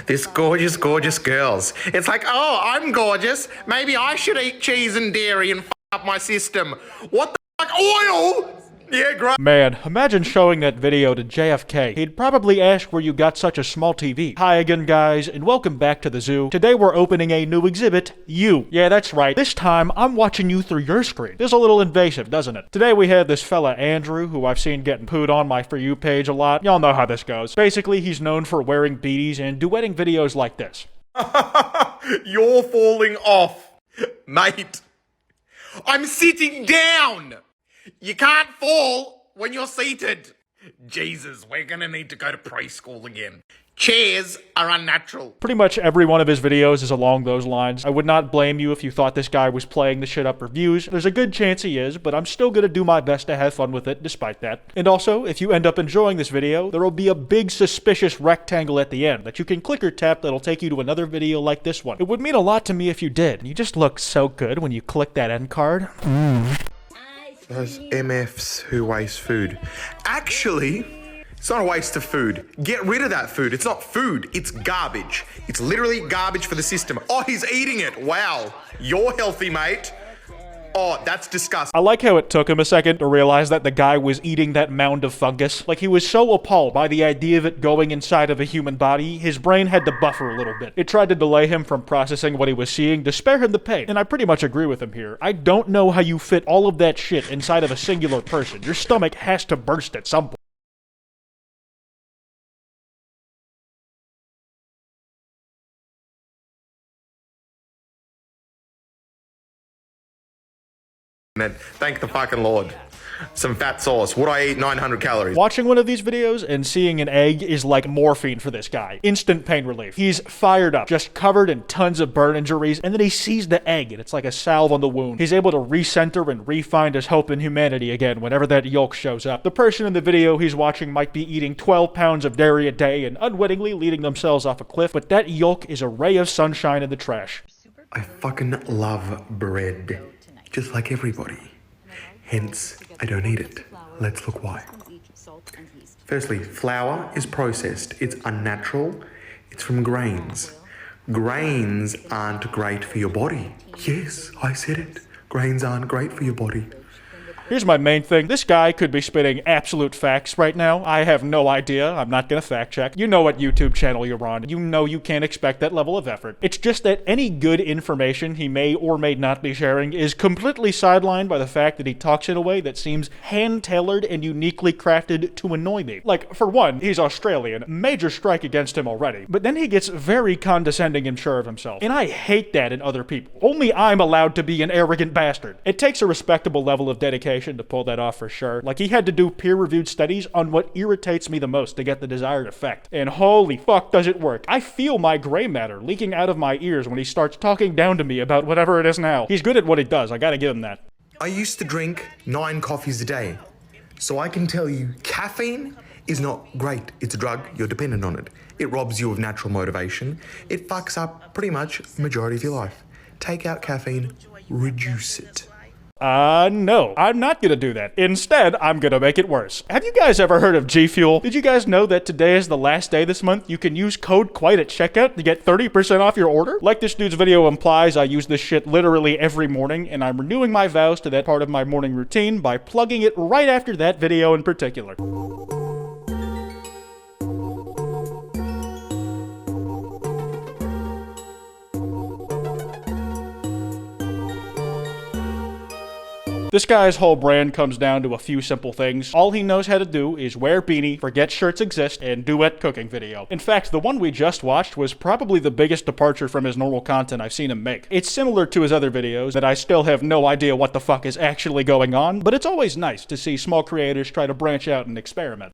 This gorgeous, gorgeous girls. It's like, oh, I'm gorgeous. Maybe I should eat cheese and dairy and f up my system. What the fuck? Oil? Yeah, great. Man, imagine showing that video to JFK. He'd probably ask where you got such a small TV. Hi again, guys, and welcome back to the zoo. Today we're opening a new exhibit, you. Yeah, that's right. This time, I'm watching you through your screen. It's a little invasive, doesn't it? Today we have this fella, Andrew, who I've seen getting pooed on my For You page a lot. Y'all know how this goes. Basically, he's known for wearing beanies and duetting videos like this. You're falling off, mate. I'm sitting down. You can't fall when you're seated. Jesus, we're gonna need to go to preschool again. Chairs are unnatural. Pretty much every one of his videos is along those lines. I would not blame you if you thought this guy was playing the shit up for views. There's a good chance he is, but I'm still gonna do my best to have fun with it despite that. And also, if you end up enjoying this video, there will be a big suspicious rectangle at the end that you can click or tap that'll take you to another video like this one. It would mean a lot to me if you did. You just look so good when you click that end card. Those MFs who waste food. Actually, it's not a waste of food. Get rid of that food. It's not food, it's garbage. It's literally garbage for the system. Oh, he's eating it. Wow. You're healthy, mate. Oh, that's disgusting. I like how it took him a second to realize that the guy was eating that mound of fungus. Like, he was so appalled by the idea of it going inside of a human body, his brain had to buffer a little bit. It tried to delay him from processing what he was seeing to spare him the pain. And I pretty much agree with him here. I don't know how you fit all of that shit inside of a singular person. Your stomach has to burst at some point. Thank the fucking Lord. Some fat sauce. Would I eat 900 calories? Watching one of these videos and seeing an egg is like morphine for this guy. Instant pain relief. He's fired up, just covered in tons of burn injuries, and then he sees the egg and it's like a salve on the wound. He's able to recenter and re-find his hope in humanity again whenever that yolk shows up. The person in the video he's watching might be eating 12 pounds of dairy a day and unwittingly leading themselves off a cliff, but that yolk is a ray of sunshine in the trash. I fucking love bread. Just like everybody. Hence, I don't eat it. Let's look why. Firstly, flour is processed. It's unnatural. It's from grains. Grains aren't great for your body. Yes, I said it. Grains aren't great for your body. Here's my main thing. This guy could be spitting absolute facts right now. I have no idea. I'm not gonna fact check. You know what YouTube channel you're on. You know you can't expect that level of effort. It's just that any good information he may or may not be sharing is completely sidelined by the fact that he talks in a way that seems hand-tailored and uniquely crafted to annoy me. Like, for one, he's Australian. Major strike against him already. But then he gets very condescending and sure of himself. And I hate that in other people. Only I'm allowed to be an arrogant bastard. It takes a respectable level of dedication to pull that off for sure. Like, he had to do peer-reviewed studies on what irritates me the most to get the desired effect. And holy fuck does it work. I feel my gray matter leaking out of my ears when he starts talking down to me about whatever it is now. He's good at what he does, I gotta give him that. I used to drink 9 coffees a day. So I can tell you, caffeine is not great. It's a drug, you're dependent on it. It robs you of natural motivation. It fucks up pretty much the majority of your life. Take out caffeine, reduce it. No, I'm not gonna do that. Instead, I'm gonna make it worse. Have you guys ever heard of G Fuel? Did you guys know that today is the last day this month? You can use code Kwite at checkout to get 30% off your order? Like this dude's video implies, I use this shit literally every morning, and I'm renewing my vows to that part of my morning routine by plugging it right after that video in particular. This guy's whole brand comes down to a few simple things. All he knows how to do is wear beanie, forget shirts exist, and duet cooking video. In fact, the one we just watched was probably the biggest departure from his normal content I've seen him make. It's similar to his other videos that I still have no idea what the fuck is actually going on, but it's always nice to see small creators try to branch out and experiment.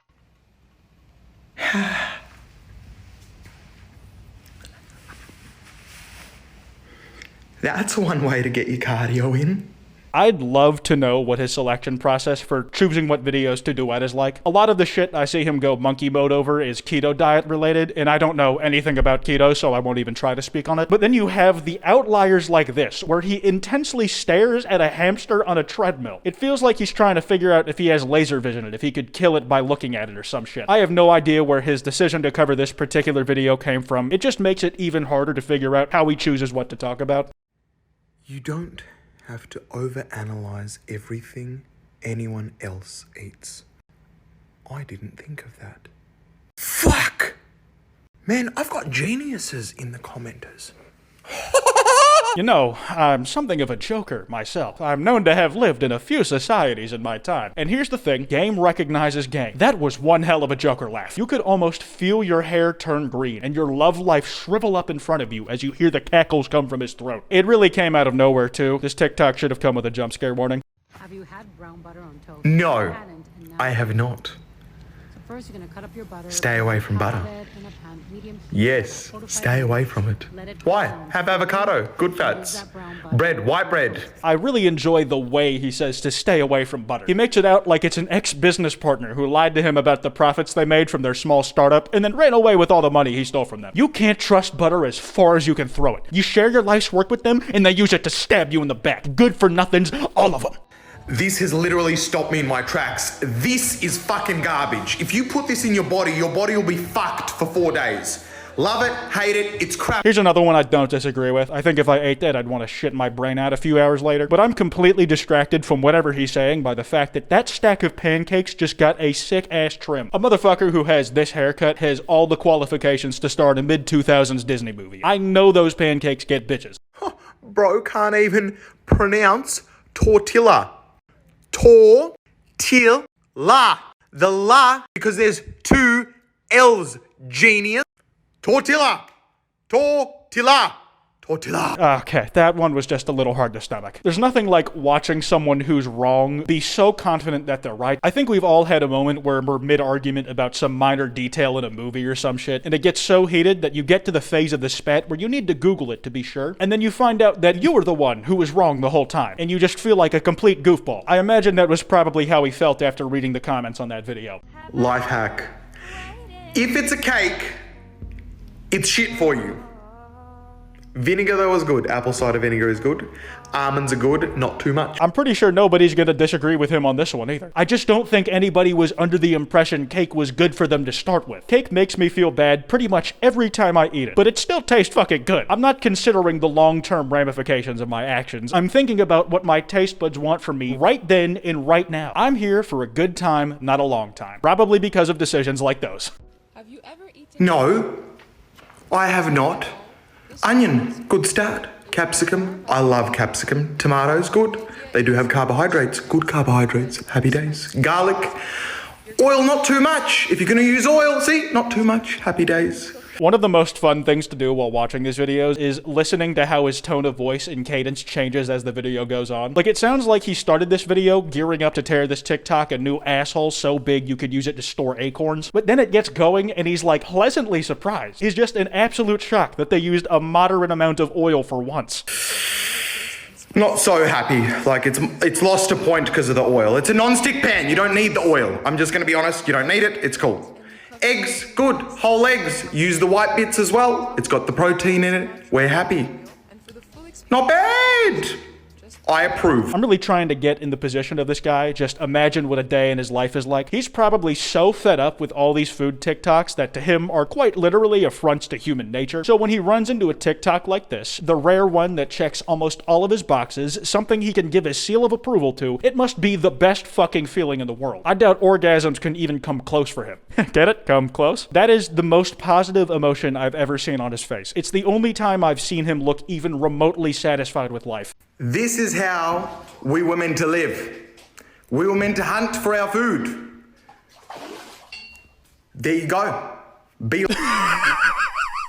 That's one way to get your cardio in. I'd love to know what his selection process for choosing what videos to duet is like. A lot of the shit I see him go monkey mode over is keto diet related, and I don't know anything about keto, so I won't even try to speak on it. But then you have the outliers like this, where he intensely stares at a hamster on a treadmill. It feels like he's trying to figure out if he has laser vision and if he could kill it by looking at it or some shit. I have no idea where his decision to cover this particular video came from. It just makes it even harder to figure out how he chooses what to talk about. You don't have to overanalyze everything anyone else eats. I didn't think of that. Fuck! Man, I've got geniuses in the commenters. You know, I'm something of a joker myself. I'm known to have lived in a few societies in my time. And here's the thing, game recognizes game. That was one hell of a joker laugh. You could almost feel your hair turn green and your love life shrivel up in front of you as you hear the cackles come from his throat. It really came out of nowhere too. This TikTok should have come with a jump scare warning. Have you had brown butter on toast? No, I have not. First, you're gonna cut up your butter. Stay away from butter. Yes, stay away from it. Why? Have avocado, good fats. Bread, white bread. I really enjoy the way he says to stay away from butter. He makes it out like it's an ex-business partner who lied to him about the profits they made from their small startup and then ran away with all the money he stole from them. You can't trust butter as far as you can throw it. You share your life's work with them and they use it to stab you in the back. Good for nothings, all of them. This has literally stopped me in my tracks. This is fucking garbage. If you put this in your body will be fucked for 4 days. Love it, hate it, it's crap. Here's another one I don't disagree with. I think if I ate that, I'd want to shit my brain out a few hours later. But I'm completely distracted from whatever he's saying by the fact that that stack of pancakes just got a sick-ass trim. A motherfucker who has this haircut has all the qualifications to star in a mid-2000s Disney movie. I know those pancakes get bitches. Bro can't even pronounce tortilla. Tortilla. The la, because there's 2 L's, genius. Tortilla. Tortilla. Tortilla. Okay, that one was just a little hard to stomach. There's nothing like watching someone who's wrong be so confident that they're right. I think we've all had a moment where we're mid-argument about some minor detail in a movie or some shit, and it gets so heated that you get to the phase of the spat where you need to Google it to be sure, and then you find out that you were the one who was wrong the whole time, and you just feel like a complete goofball. I imagine that was probably how he felt after reading the comments on that video. Life hack. If it's a cake, it's shit for you. Vinegar though is good. Apple cider vinegar is good. Almonds are good, not too much. I'm pretty sure nobody's gonna disagree with him on this one either. I just don't think anybody was under the impression cake was good for them to start with. Cake makes me feel bad pretty much every time I eat it, but it still tastes fucking good. I'm not considering the long-term ramifications of my actions. I'm thinking about what my taste buds want from me right then and right now. I'm here for a good time, not a long time. Probably because of decisions like those. Have you ever eaten? No, I have not. Onion, good start. Capsicum, I love capsicum. Tomatoes, good. They do have carbohydrates. Good carbohydrates. Happy days. Garlic, oil, not too much. If you're gonna use oil, see, not too much. Happy days. One of the most fun things to do while watching these videos is listening to how his tone of voice and cadence changes as the video goes on. Like, it sounds like he started this video gearing up to tear this TikTok a new asshole so big you could use it to store acorns, but then it gets going and he's like pleasantly surprised. He's just in absolute shock that they used a moderate amount of oil for once. Not so happy. Like, it's lost a point because of the oil. It's a non-stick pan. You don't need the oil. I'm just gonna be honest. You don't need it. It's cool. Eggs, good. Whole eggs. Use the white bits as well. It's got the protein in it. We're happy. Not bad. I approve. I'm really trying to get in the position of this guy. Just imagine what a day in his life is like. He's probably so fed up with all these food TikToks that to him are quite literally affronts to human nature. So when he runs into a TikTok like this, the rare one that checks almost all of his boxes, something he can give his seal of approval to, it must be the best fucking feeling in the world. I doubt orgasms can even come close for him. Get it? Come close? That is the most positive emotion I've ever seen on his face. It's the only time I've seen him look even remotely satisfied with life. This is how we were meant to live. We were meant to hunt for our food. There you go. Be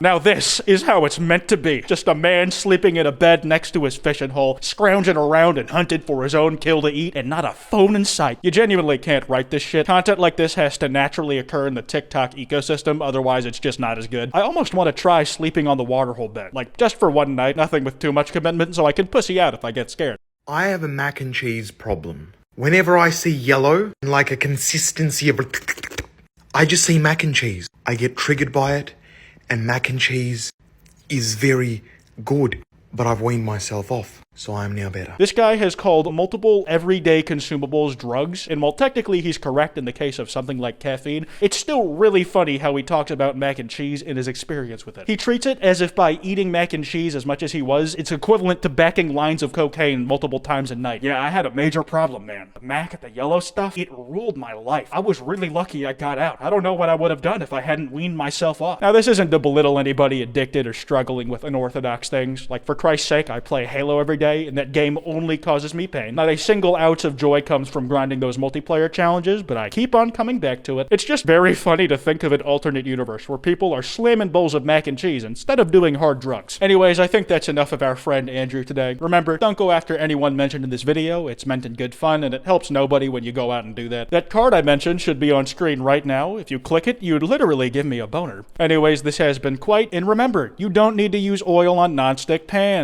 Now this is how it's meant to be. Just a man sleeping in a bed next to his fishing hole, scrounging around and hunting for his own kill to eat, and not a phone in sight. You genuinely can't write this shit. Content like this has to naturally occur in the TikTok ecosystem, otherwise it's just not as good. I almost want to try sleeping on the waterhole bed. Like, just for one night, nothing with too much commitment, so I can pussy out if I get scared. I have a mac and cheese problem. Whenever I see yellow and like a consistency of I just see mac and cheese. I get triggered by it, and mac and cheese is very good. But I've weaned myself off, so I'm now better. This guy has called multiple everyday consumables drugs, and while technically he's correct in the case of something like caffeine, it's still really funny how he talks about mac and cheese and his experience with it. He treats it as if by eating mac and cheese as much as he was, it's equivalent to backing lines of cocaine multiple times a night. Yeah, I had a major problem, man. The mac, the yellow stuff, it ruled my life. I was really lucky I got out. I don't know what I would have done if I hadn't weaned myself off. Now, this isn't to belittle anybody addicted or struggling with unorthodox things. Like, for Christ's sake, I play Halo every day, and that game only causes me pain. Not a single ounce of joy comes from grinding those multiplayer challenges, but I keep on coming back to it. It's just very funny to think of an alternate universe where people are slamming bowls of mac and cheese instead of doing hard drugs. Anyways, I think that's enough of our friend Andrew today. Remember, don't go after anyone mentioned in this video. It's meant in good fun, and it helps nobody when you go out and do that. That card I mentioned should be on screen right now. If you click it, you'd literally give me a boner. Anyways, this has been Kwite, and remember, you don't need to use oil on non-stick pans.